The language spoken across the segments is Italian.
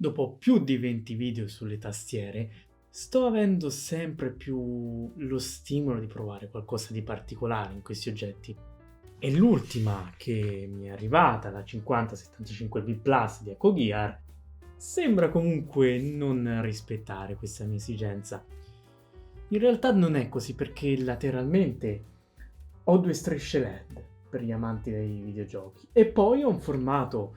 Dopo più di 20 video sulle tastiere, sto avendo sempre più lo stimolo di provare qualcosa di particolare in questi oggetti. E l'ultima che mi è arrivata, la 5075B Plus di EcoGear, sembra comunque non rispettare questa mia esigenza. In realtà non è così perché lateralmente ho due strisce LED per gli amanti dei videogiochi e poi ho un formato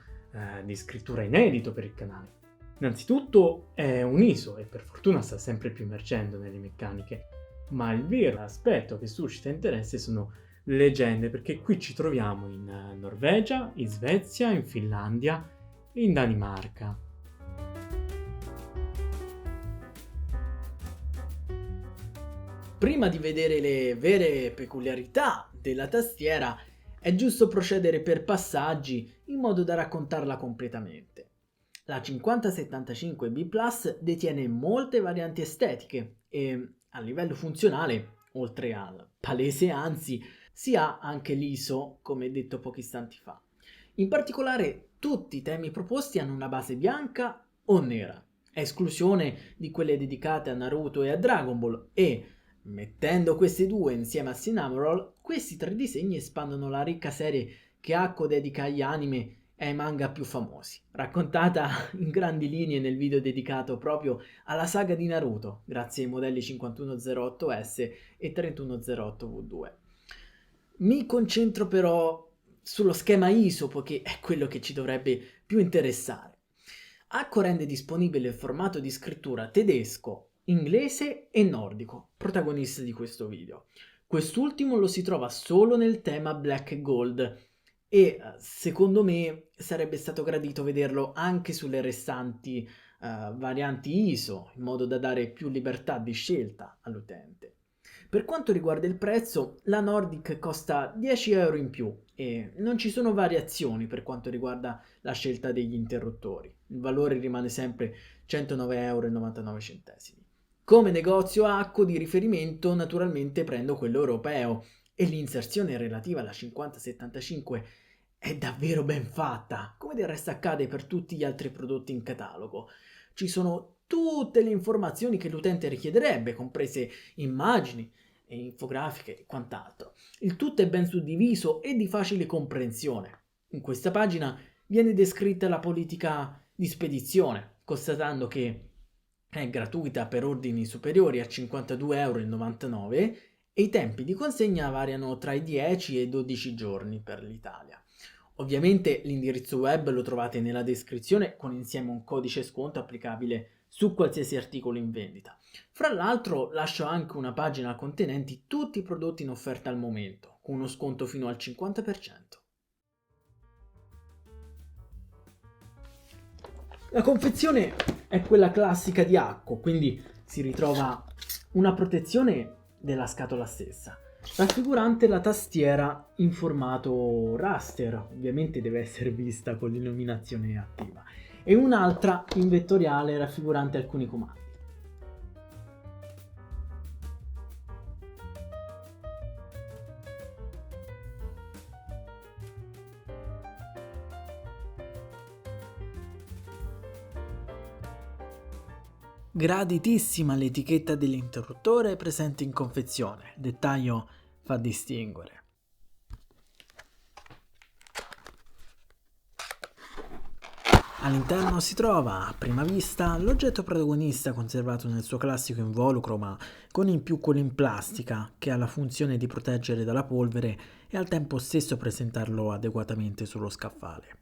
di scrittura inedito per il canale. Innanzitutto è un ISO e per fortuna sta sempre più emergendo nelle meccaniche, ma il vero aspetto che suscita interesse sono le leggende, perché qui ci troviamo in Norvegia, in Svezia, in Finlandia e in Danimarca. Prima di vedere le vere peculiarità della tastiera, è giusto procedere per passaggi in modo da raccontarla completamente. La 5075B Plus detiene molte varianti estetiche e a livello funzionale, oltre al palese anzi, si ha anche l'ISO, come detto pochi istanti fa. In particolare, tutti i temi proposti hanno una base bianca o nera, a esclusione di quelle dedicate a Naruto e a Dragon Ball, e mettendo questi due insieme a Cinnamoroll, questi tre disegni espandono la ricca serie che Hako dedica agli anime e ai manga più famosi, raccontata in grandi linee nel video dedicato proprio alla saga di Naruto, grazie ai modelli 5108S e 3108V2. Mi concentro però sullo schema ISO, poiché è quello che ci dovrebbe più interessare. Hako rende disponibile il formato di scrittura tedesco, inglese e nordico, protagonista di questo video. Quest'ultimo lo si trova solo nel tema Black e Gold e secondo me sarebbe stato gradito vederlo anche sulle restanti varianti ISO, in modo da dare più libertà di scelta all'utente. Per quanto riguarda il prezzo, la Nordic costa 10 euro in più e non ci sono variazioni per quanto riguarda la scelta degli interruttori. Il valore rimane sempre 109,99 euro. Come negozio Hako di riferimento naturalmente prendo quello europeo e l'inserzione relativa alla 5075 è davvero ben fatta, come del resto accade per tutti gli altri prodotti in catalogo. Ci sono tutte le informazioni che l'utente richiederebbe, comprese immagini e infografiche e quant'altro. Il tutto è ben suddiviso e di facile comprensione. In questa pagina viene descritta la politica di spedizione, constatando che è gratuita per ordini superiori a 52,99 euro e i tempi di consegna variano tra i 10 e i 12 giorni per l'Italia. Ovviamente l'indirizzo web lo trovate nella descrizione con insieme un codice sconto applicabile su qualsiasi articolo in vendita. Fra l'altro lascio anche una pagina contenenti tutti i prodotti in offerta al momento, con uno sconto fino al 50%. La confezione è quella classica di Hako, quindi si ritrova una protezione della scatola stessa, raffigurante la tastiera in formato raster, ovviamente deve essere vista con l'illuminazione attiva, e un'altra in vettoriale raffigurante alcuni comandi. Graditissima l'etichetta dell'interruttore presente in confezione, il dettaglio fa distinguere. All'interno si trova, a prima vista, l'oggetto protagonista conservato nel suo classico involucro, ma con in più quello in plastica, che ha la funzione di proteggere dalla polvere e al tempo stesso presentarlo adeguatamente sullo scaffale.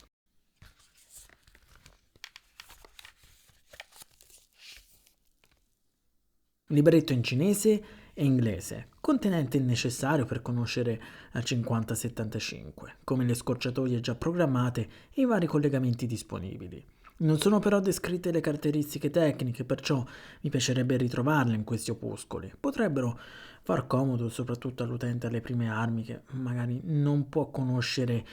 Libretto in cinese e inglese, contenente il necessario per conoscere la 5075, come le scorciatoie già programmate e i vari collegamenti disponibili. Non sono però descritte le caratteristiche tecniche, perciò mi piacerebbe ritrovarle in questi opuscoli. Potrebbero far comodo soprattutto all'utente alle prime armi che magari non può conoscere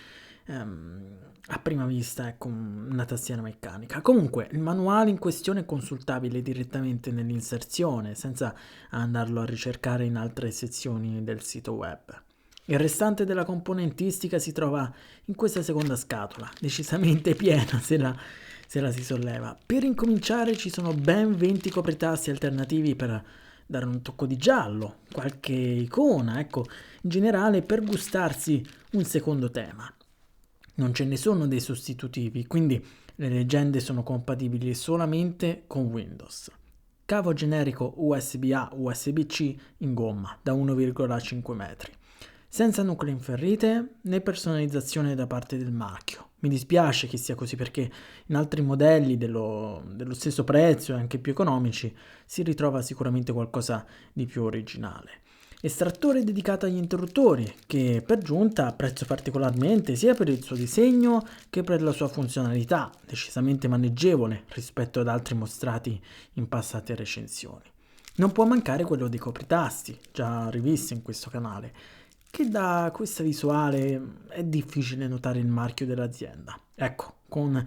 a prima vista una tastiera meccanica. Comunque il manuale in questione è consultabile direttamente nell'inserzione senza andarlo a ricercare in altre sezioni del sito web. Il restante della componentistica si trova in questa seconda scatola, decisamente piena se la se la si solleva. Per incominciare ci sono ben 20 copritasti alternativi per dare un tocco di giallo, qualche icona, ecco, in generale per gustarsi un secondo tema. Non ce ne sono dei sostitutivi, quindi le leggende sono compatibili solamente con Windows. Cavo generico USB-A, USB-C in gomma da 1,5 metri. Senza nuclei in ferrite né personalizzazione da parte del marchio. Mi dispiace che sia così perché in altri modelli dello stesso prezzo e anche più economici si ritrova sicuramente qualcosa di più originale. Estrattore dedicato agli interruttori che per giunta apprezzo particolarmente sia per il suo disegno che per la sua funzionalità, decisamente maneggevole rispetto ad altri mostrati in passate recensioni. Non può mancare quello dei copritasti, già rivisti in questo canale, che da questa visuale è difficile notare il marchio dell'azienda. Ecco, con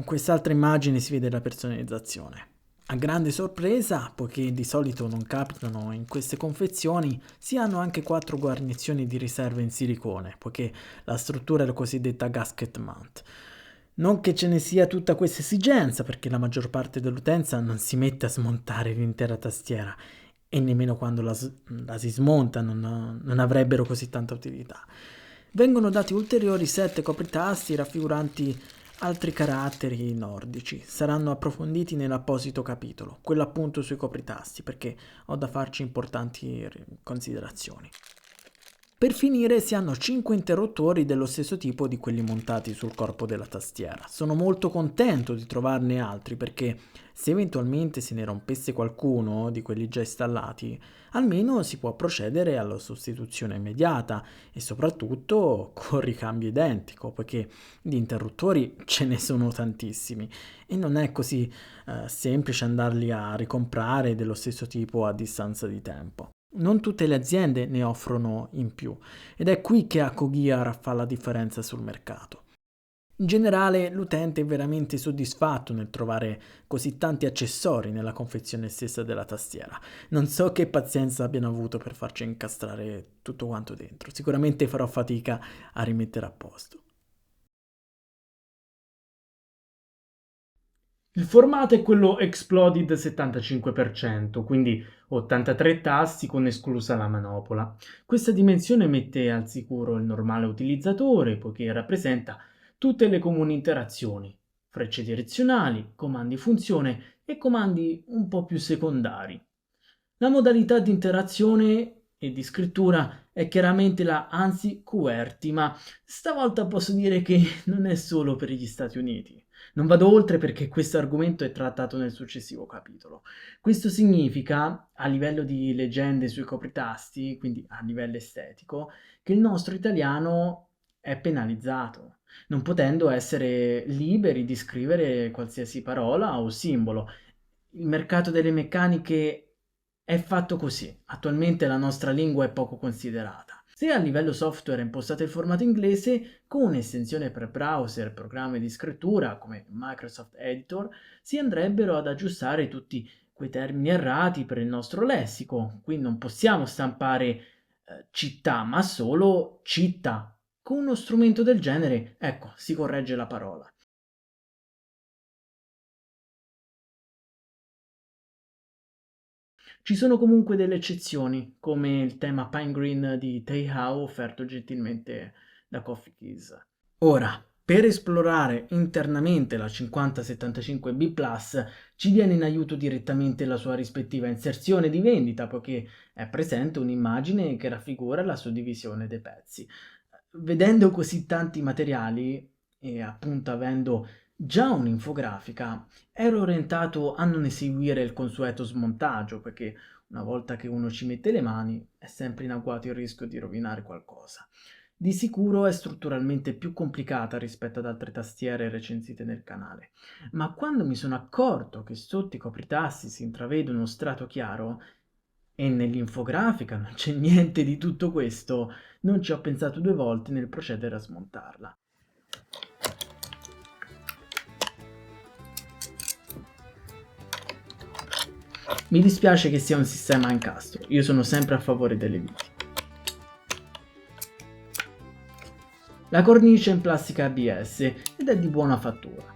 quest'altra immagine si vede la personalizzazione. A grande sorpresa, poiché di solito non capitano in queste confezioni, si hanno anche 4 guarnizioni di riserva in silicone, poiché la struttura è la cosiddetta gasket mount. Non che ce ne sia tutta questa esigenza, perché la maggior parte dell'utenza non si mette a smontare l'intera tastiera e nemmeno quando la si smonta non avrebbero così tanta utilità. Vengono dati ulteriori 7 copritasti raffiguranti altri caratteri nordici. Saranno approfonditi nell'apposito capitolo, quello appunto sui copritasti, perché ho da farci importanti considerazioni. Per finire si hanno 5 interruttori dello stesso tipo di quelli montati sul corpo della tastiera. Sono molto contento di trovarne altri perché se eventualmente se ne rompesse qualcuno di quelli già installati, almeno si può procedere alla sostituzione immediata e soprattutto con ricambio identico, poiché di interruttori ce ne sono tantissimi e non è così semplice andarli a ricomprare dello stesso tipo a distanza di tempo. Non tutte le aziende ne offrono in più ed è qui che Akogear fa la differenza sul mercato. In generale l'utente è veramente soddisfatto nel trovare così tanti accessori nella confezione stessa della tastiera. Non so che pazienza abbiano avuto per farci incastrare tutto quanto dentro, sicuramente farò fatica a rimettere a posto. Il formato è quello Exploded 75%, quindi 83 tasti con esclusa la manopola. Questa dimensione mette al sicuro il normale utilizzatore, poiché rappresenta tutte le comuni interazioni, frecce direzionali, comandi funzione e comandi un po' più secondari. La modalità di interazione e di scrittura è chiaramente la ANSI QWERTY, ma stavolta posso dire che non è solo per gli Stati Uniti. Non vado oltre perché questo argomento è trattato nel successivo capitolo. Questo significa, a livello di leggende sui copritasti, quindi a livello estetico, che il nostro italiano è penalizzato, non potendo essere liberi di scrivere qualsiasi parola o simbolo. Il mercato delle meccaniche è fatto così. Attualmente la nostra lingua è poco considerata. Se a livello software è impostato il formato inglese, con un'estensione per browser, programmi di scrittura come Microsoft Editor, si andrebbero ad aggiustare tutti quei termini errati per il nostro lessico. Qui non possiamo stampare città, ma solo città. Con uno strumento del genere, ecco, si corregge la parola. Ci sono comunque delle eccezioni, come il tema Pine Green di Taihao offerto gentilmente da Coffee Keys. Ora, per esplorare internamente la 5075B Plus ci viene in aiuto direttamente la sua rispettiva inserzione di vendita, poiché è presente un'immagine che raffigura la suddivisione dei pezzi. Vedendo così tanti materiali e appunto avendo già un'infografica, ero orientato a non eseguire il consueto smontaggio, perché una volta che uno ci mette le mani è sempre in agguato il rischio di rovinare qualcosa. Di sicuro è strutturalmente più complicata rispetto ad altre tastiere recensite nel canale, ma quando mi sono accorto che sotto i copritasti si intravede uno strato chiaro e nell'infografica non c'è niente di tutto questo, non ci ho pensato 2 volte nel procedere a smontarla. Mi dispiace che sia un sistema a incastro, io sono sempre a favore delle viti. La cornice è in plastica ABS ed è di buona fattura.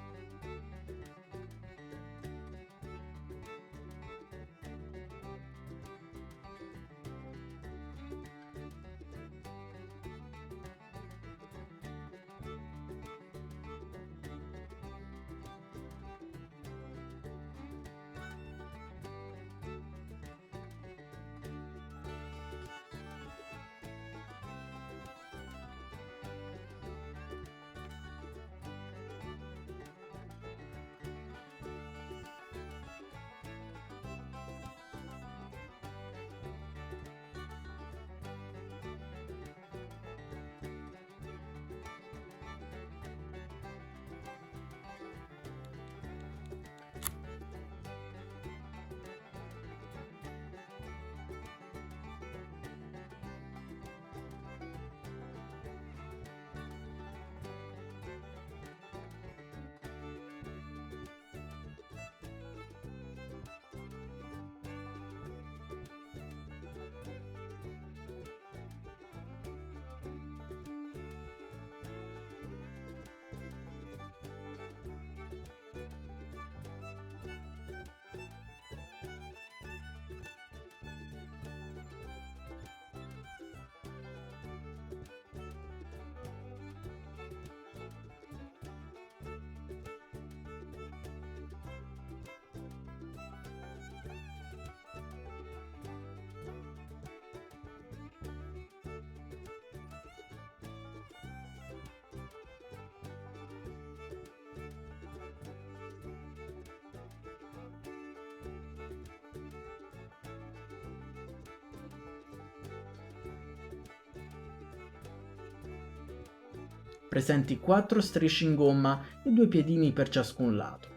presenti 4 strisce in gomma e 2 piedini per ciascun lato.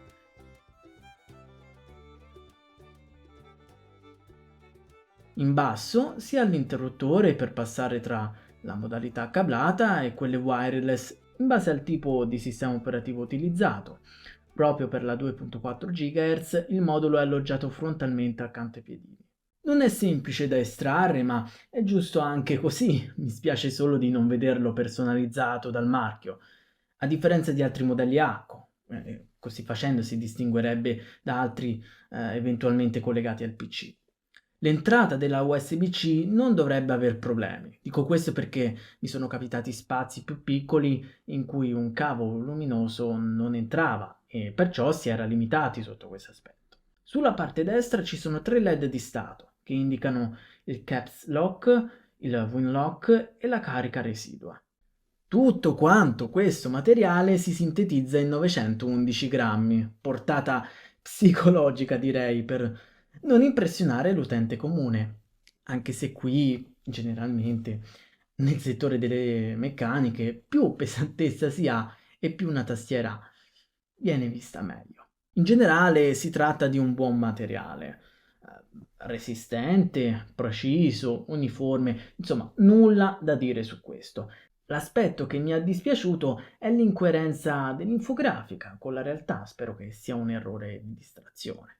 In basso si ha l'interruttore per passare tra la modalità cablata e quelle wireless in base al tipo di sistema operativo utilizzato. Proprio per la 2.4 GHz il modulo è alloggiato frontalmente accanto ai piedini. Non è semplice da estrarre, ma è giusto anche così. Mi spiace solo di non vederlo personalizzato dal marchio, a differenza di altri modelli Acco. Così facendo si distinguerebbe da altri eventualmente collegati al PC. L'entrata della USB-C non dovrebbe aver problemi. Dico questo perché mi sono capitati spazi più piccoli in cui un cavo luminoso non entrava e perciò si era limitati sotto questo aspetto. Sulla parte destra ci sono 3 LED di stato che indicano il Caps Lock, il Winlock e la carica residua. Tutto quanto questo materiale si sintetizza in 911 grammi, portata psicologica direi per non impressionare l'utente comune, anche se qui generalmente nel settore delle meccaniche più pesantezza si ha e più una tastiera viene vista meglio. In generale si tratta di un buon materiale, resistente, preciso, uniforme, insomma nulla da dire su questo. L'aspetto che mi ha dispiaciuto è l'incoerenza dell'infografica con la realtà, spero che sia un errore di distrazione.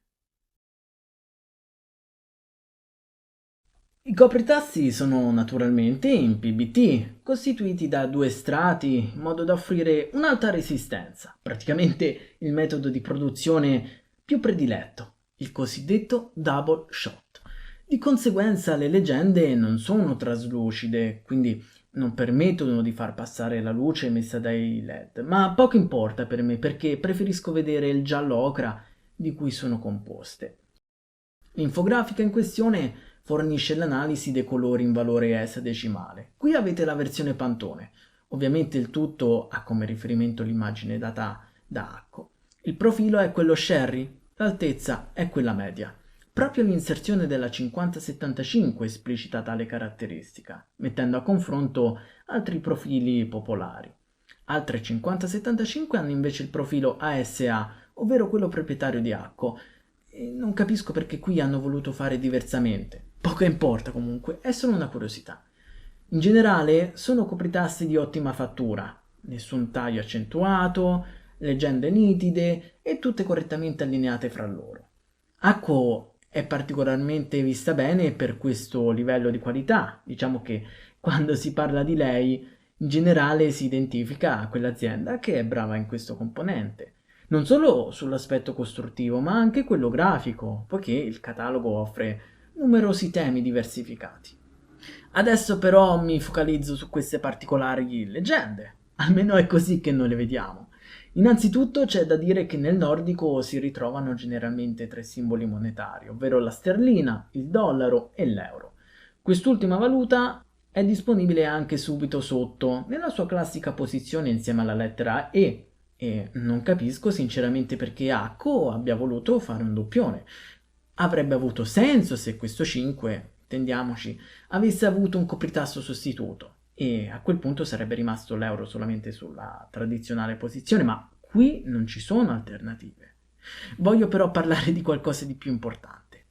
I copritasti sono naturalmente in PBT, costituiti da 2 strati in modo da offrire un'alta resistenza, praticamente il metodo di produzione più prediletto, il cosiddetto double shot. Di conseguenza le leggende non sono traslucide, quindi non permettono di far passare la luce emessa dai LED, ma poco importa per me perché preferisco vedere il giallo ocra di cui sono composte. L'infografica in questione fornisce l'analisi dei colori in valore esadecimale. Qui avete la versione Pantone. Ovviamente il tutto ha come riferimento l'immagine data da Acco. Il profilo è quello Sherry, l'altezza è quella media. Proprio l'inserzione della 5075 esplicita tale caratteristica, mettendo a confronto altri profili popolari. Altre 5075 hanno invece il profilo ASA, ovvero quello proprietario di Acco, e non capisco perché qui hanno voluto fare diversamente. Poco importa comunque, è solo una curiosità. In generale sono copritasti di ottima fattura, nessun taglio accentuato, leggende nitide e tutte correttamente allineate fra loro. Acco è particolarmente vista bene per questo livello di qualità, diciamo che quando si parla di lei in generale si identifica a quell'azienda che è brava in questo componente. Non solo sull'aspetto costruttivo, ma anche quello grafico, poiché il catalogo offre numerosi temi diversificati. Adesso però mi focalizzo su queste particolari leggende, almeno è così che noi le vediamo. Innanzitutto c'è da dire che nel nordico si ritrovano generalmente 3 simboli monetari, ovvero la sterlina, il dollaro e l'euro. Quest'ultima valuta è disponibile anche subito sotto, nella sua classica posizione insieme alla lettera E, e non capisco sinceramente perché Acco abbia voluto fare un doppione. Avrebbe avuto senso se questo 5, intendiamoci, avesse avuto un copritasto sostituto e a quel punto sarebbe rimasto l'euro solamente sulla tradizionale posizione, ma qui non ci sono alternative. Voglio però parlare di qualcosa di più importante.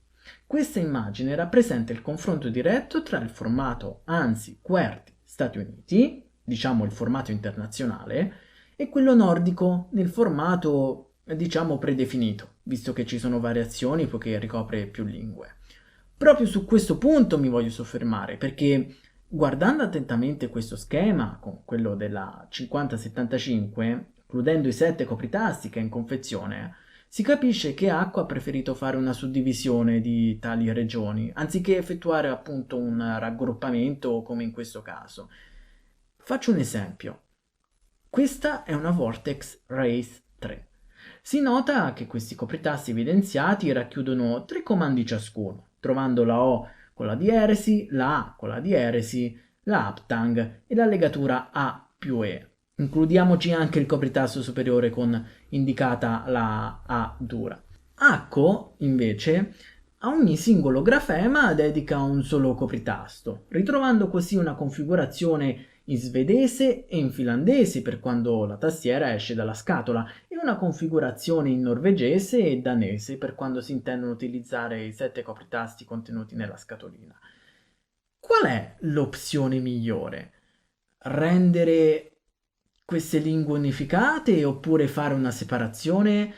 Questa immagine rappresenta il confronto diretto tra il formato ANSI QWERTY Stati Uniti, diciamo il formato internazionale, e quello nordico nel formato, diciamo, predefinito, visto che ci sono variazioni poiché ricopre più lingue. Proprio su questo punto mi voglio soffermare, perché guardando attentamente questo schema, con quello della 5075, includendo i 7 copritasti che è in confezione, si capisce che Acco ha preferito fare una suddivisione di tali regioni, anziché effettuare appunto un raggruppamento come in questo caso. Faccio un esempio. Questa è una Vortex Race 3. Si nota che questi copritasti evidenziati racchiudono 3 comandi ciascuno, trovando la O con la dieresi, la A con la dieresi, la uptang e la legatura A più E. Includiamoci anche il copritasto superiore con indicata la A dura. Acco, invece, a ogni singolo grafema dedica un solo copritasto, ritrovando così una configurazione in svedese e in finlandese per quando la tastiera esce dalla scatola e una configurazione in norvegese e danese per quando si intendono utilizzare i 7 copritasti contenuti nella scatolina. Qual è l'opzione migliore? Rendere queste lingue unificate oppure fare una separazione?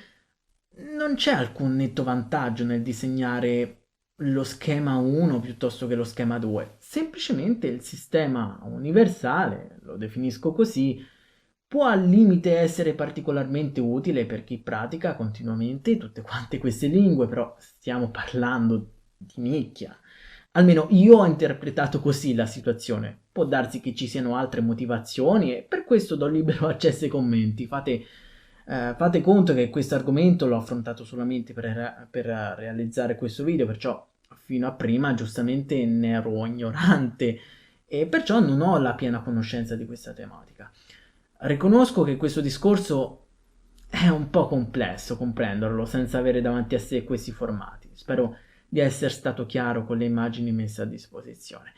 Non c'è alcun netto vantaggio nel disegnare lo schema 1 piuttosto che lo schema 2. Semplicemente il sistema universale, lo definisco così, può al limite essere particolarmente utile per chi pratica continuamente tutte quante queste lingue, però stiamo parlando di nicchia. Almeno io ho interpretato così la situazione. Può darsi che ci siano altre motivazioni e per questo do libero accesso ai commenti. Fate conto che questo argomento l'ho affrontato solamente per realizzare questo video, perciò fino a prima giustamente ne ero ignorante e perciò non ho la piena conoscenza di questa tematica. Riconosco che questo discorso è un po' complesso comprenderlo senza avere davanti a sé questi formati. Spero di essere stato chiaro con le immagini messe a disposizione.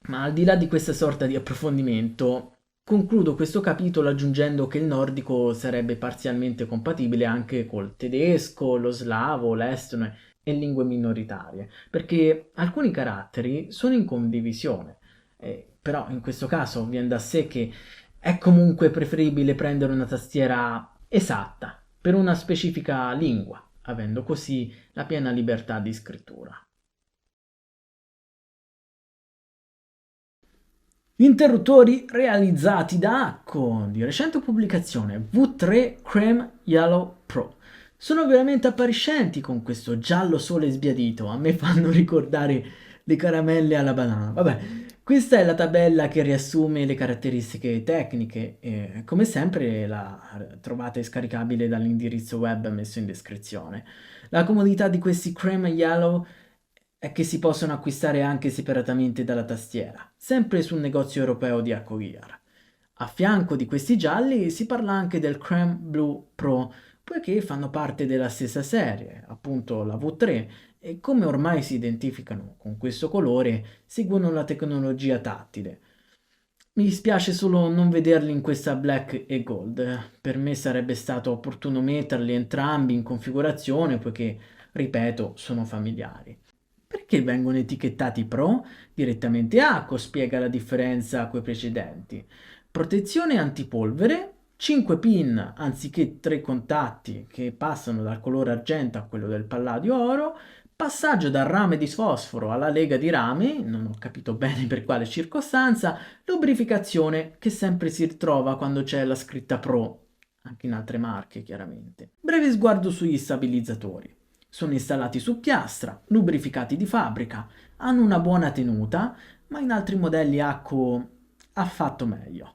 Ma al di là di questa sorta di approfondimento, concludo questo capitolo aggiungendo che il nordico sarebbe parzialmente compatibile anche col tedesco, lo slavo, l'estone e lingue minoritarie, perché alcuni caratteri sono in condivisione. Però in questo caso viene da sé che è comunque preferibile prendere una tastiera esatta per una specifica lingua, avendo così la piena libertà di scrittura. Interruttori realizzati da Acco, di recente pubblicazione V3 Creme Yellow Pro. Sono veramente appariscenti con questo giallo sole sbiadito, a me fanno ricordare le caramelle alla banana. Vabbè, questa è la tabella che riassume le caratteristiche tecniche e come sempre la trovate scaricabile dall'indirizzo web messo in descrizione. La comodità di questi Creme Yellow è che si possono acquistare anche separatamente dalla tastiera, sempre sul negozio europeo di Accogear. A fianco di questi gialli si parla anche del Creme Blue Pro, poiché fanno parte della stessa serie, appunto la V3, e come ormai si identificano con questo colore, seguono la tecnologia tattile. Mi dispiace solo non vederli in questa black e gold. Per me sarebbe stato opportuno metterli entrambi in configurazione, poiché, ripeto, sono familiari. Perché vengono etichettati Pro? Direttamente Acco spiega la differenza coi precedenti. Protezione antipolvere, 5 pin anziché 3 contatti che passano dal colore argento a quello del palladio oro, passaggio dal rame di fosforo alla lega di rame, non ho capito bene per quale circostanza, lubrificazione che sempre si ritrova quando c'è la scritta Pro, anche in altre marche chiaramente. Breve sguardo sugli stabilizzatori. Sono installati su piastra, lubrificati di fabbrica, hanno una buona tenuta, ma in altri modelli Acco ha fatto meglio.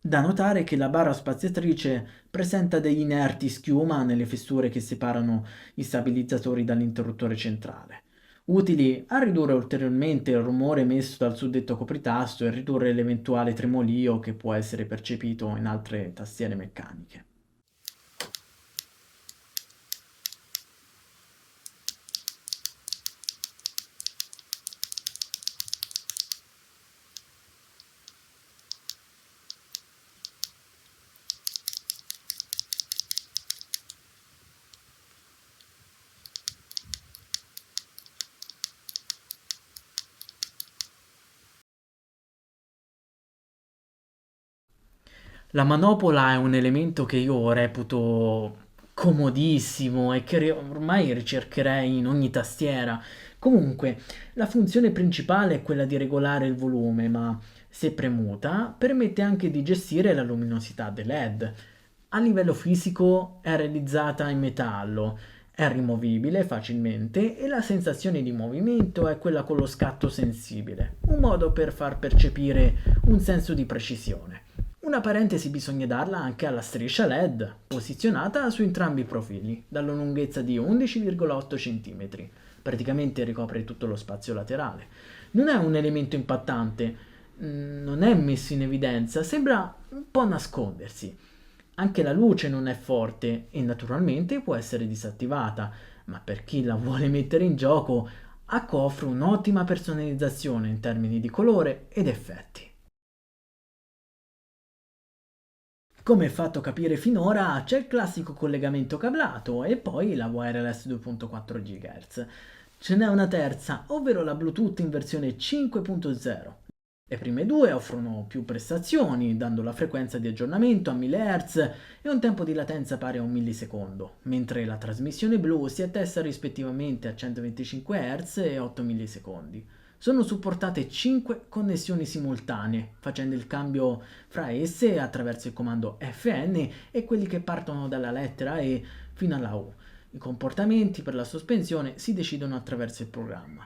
Da notare che la barra spaziatrice presenta degli inerti schiuma nelle fessure che separano gli stabilizzatori dall'interruttore centrale, utili a ridurre ulteriormente il rumore emesso dal suddetto copritasto e ridurre l'eventuale tremolio che può essere percepito in altre tastiere meccaniche. La manopola è un elemento che io reputo comodissimo e che ormai ricercherei in ogni tastiera. Comunque, la funzione principale è quella di regolare il volume, ma se premuta permette anche di gestire la luminosità dei LED. A livello fisico è realizzata in metallo, è rimovibile facilmente e la sensazione di movimento è quella con lo scatto sensibile, un modo per far percepire un senso di precisione. Una parentesi bisogna darla anche alla striscia LED, posizionata su entrambi i profili, dalla lunghezza di 11,8 cm. Praticamente ricopre tutto lo spazio laterale. Non è un elemento impattante, non è messo in evidenza, sembra un po' nascondersi. Anche la luce non è forte e naturalmente può essere disattivata, ma per chi la vuole mettere in gioco, Acco offre un'ottima personalizzazione in termini di colore ed effetti. Come è fatto capire finora, c'è il classico collegamento cablato e poi la wireless 2.4 GHz. Ce n'è una terza, ovvero la Bluetooth in versione 5.0. Le prime due offrono più prestazioni, dando la frequenza di aggiornamento a 1000 Hz e un tempo di latenza pari a un millisecondo, mentre la trasmissione blu si attesta rispettivamente a 125 Hz e 8 millisecondi. Sono supportate 5 connessioni simultanee, facendo il cambio fra esse attraverso il comando FN e quelli che partono dalla lettera E fino alla U. I comportamenti per la sospensione si decidono attraverso il programma.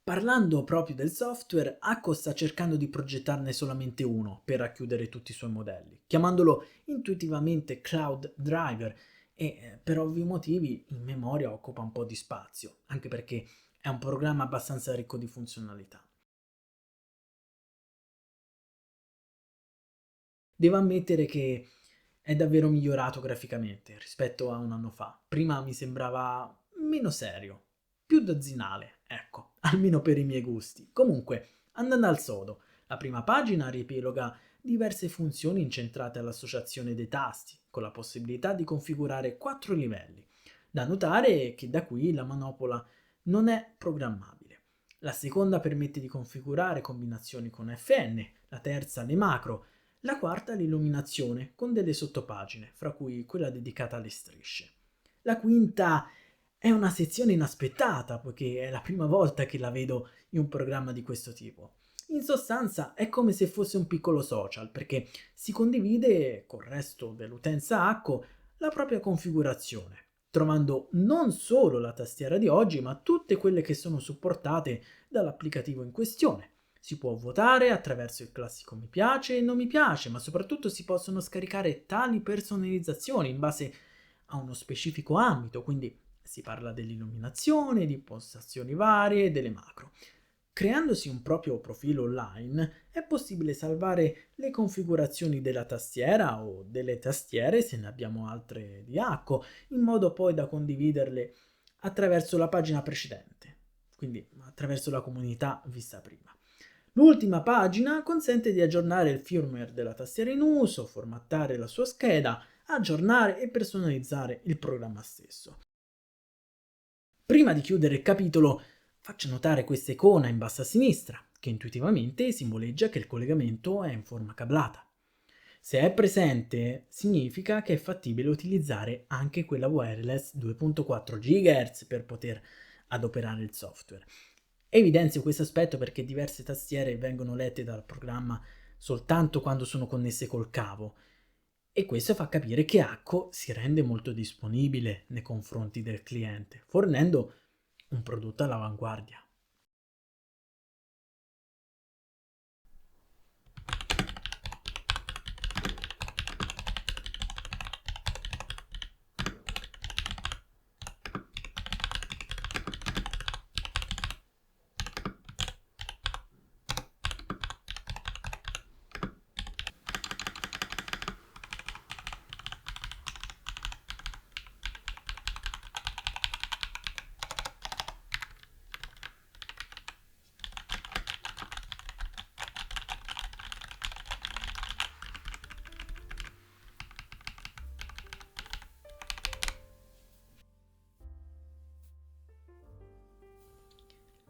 Parlando proprio del software, Acco sta cercando di progettarne solamente uno per racchiudere tutti i suoi modelli, chiamandolo intuitivamente Cloud Driver e per ovvi motivi in memoria occupa un po' di spazio, anche perché è un programma abbastanza ricco di funzionalità. Devo ammettere che è davvero migliorato graficamente rispetto a un anno fa. Prima mi sembrava meno serio, più dozzinale, ecco, almeno per i miei gusti. Comunque, andando al sodo, la prima pagina riepiloga diverse funzioni incentrate all'associazione dei tasti, con la possibilità di configurare 4 livelli. Da notare che da qui la manopola non è programmabile. La seconda permette di configurare combinazioni con FN, la terza le macro, la quarta l'illuminazione con delle sottopagine, fra cui quella dedicata alle strisce. La quinta è una sezione inaspettata, poiché è la prima volta che la vedo in un programma di questo tipo. In sostanza è come se fosse un piccolo social, perché si condivide col resto dell'utenza Acco la propria configurazione, trovando non solo la tastiera di oggi, ma tutte quelle che sono supportate dall'applicativo in questione. Si può votare attraverso il classico mi piace e non mi piace, ma soprattutto si possono scaricare tali personalizzazioni in base a uno specifico ambito, quindi si parla dell'illuminazione, di impostazioni varie e delle macro. Creandosi un proprio profilo online è possibile salvare le configurazioni della tastiera o delle tastiere se ne abbiamo altre di Acco, in modo poi da condividerle attraverso la pagina precedente, quindi attraverso la comunità vista prima. L'ultima pagina consente di aggiornare il firmware della tastiera in uso, formattare la sua scheda, aggiornare e personalizzare il programma stesso. Prima di chiudere il capitolo, faccio notare questa icona in basso a sinistra, che intuitivamente simboleggia che il collegamento è in forma cablata. Se è presente, significa che è fattibile utilizzare anche quella wireless 2.4 GHz per poter adoperare il software. Evidenzio questo aspetto perché diverse tastiere vengono lette dal programma soltanto quando sono connesse col cavo e questo fa capire che Acco si rende molto disponibile nei confronti del cliente, fornendo un prodotto all'avanguardia.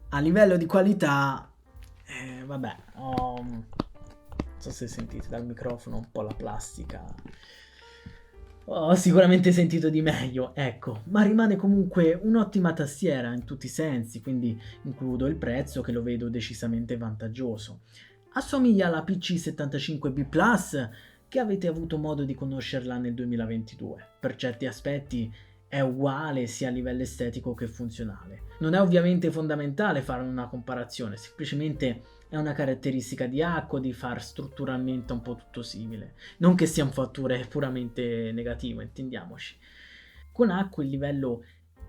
A livello di qualità, vabbè, non so se sentite dal microfono un po' la plastica. Ho sicuramente sentito di meglio, ecco, ma rimane comunque un'ottima tastiera in tutti i sensi, quindi includo il prezzo che lo vedo decisamente vantaggioso. Assomiglia alla PC75B Plus che avete avuto modo di conoscerla nel 2022. Per certi aspetti è uguale sia a livello estetico che funzionale. Non è ovviamente fondamentale fare una comparazione, semplicemente è una caratteristica di Acco di far strutturalmente un po' tutto simile. Non che sia un fattore puramente negativo, intendiamoci. Con Acco il livello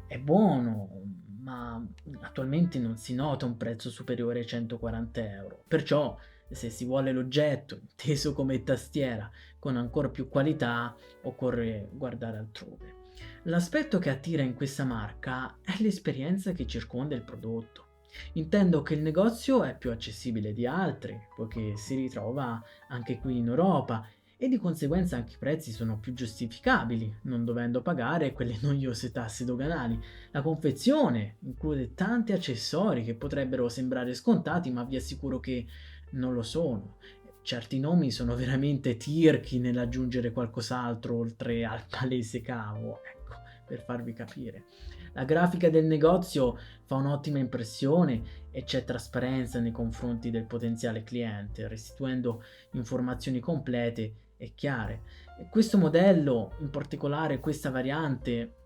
è buono, ma attualmente non si nota un prezzo superiore ai 140 euro. Perciò, se si vuole l'oggetto, inteso come tastiera, con ancora più qualità, occorre guardare altrove. L'aspetto che attira in questa marca è l'esperienza che circonda il prodotto. Intendo che il negozio è più accessibile di altri, poiché si ritrova anche qui in Europa e di conseguenza anche i prezzi sono più giustificabili, non dovendo pagare quelle noiose tasse doganali. La confezione include tanti accessori che potrebbero sembrare scontati, ma vi assicuro che non lo sono. Certi nomi sono veramente tirchi nell'aggiungere qualcos'altro oltre al palese cavo, ecco, per farvi capire. La grafica del negozio fa un'ottima impressione e c'è trasparenza nei confronti del potenziale cliente, restituendo informazioni complete e chiare. E questo modello, in particolare questa variante,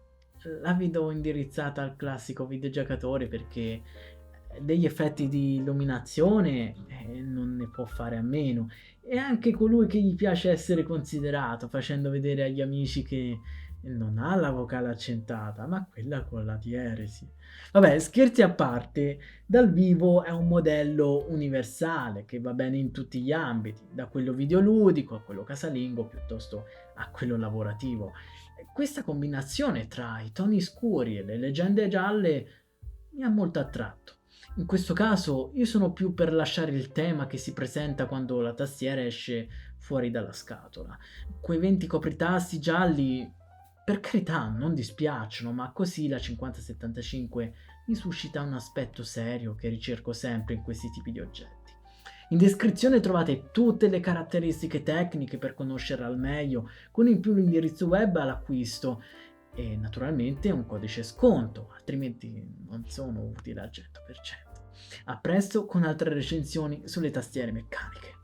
la vedo indirizzata al classico videogiocatore perché degli effetti di illuminazione non ne può fare a meno. E anche colui che gli piace essere considerato, facendo vedere agli amici che non ha la vocale accentata, ma quella con la dieresi. Vabbè, scherzi a parte, dal vivo è un modello universale che va bene in tutti gli ambiti, da quello videoludico a quello casalingo piuttosto a quello lavorativo. E questa combinazione tra i toni scuri e le leggende gialle mi ha molto attratto. In questo caso io sono più per lasciare il tema che si presenta quando la tastiera esce fuori dalla scatola. Quei 20 copritasti gialli, per carità, non dispiacciono, ma così la 5075 mi suscita un aspetto serio che ricerco sempre in questi tipi di oggetti. In descrizione trovate tutte le caratteristiche tecniche per conoscerla al meglio, con in più l'indirizzo web all'acquisto e naturalmente un codice sconto, altrimenti non sono utile al 100%. A presto con altre recensioni sulle tastiere meccaniche.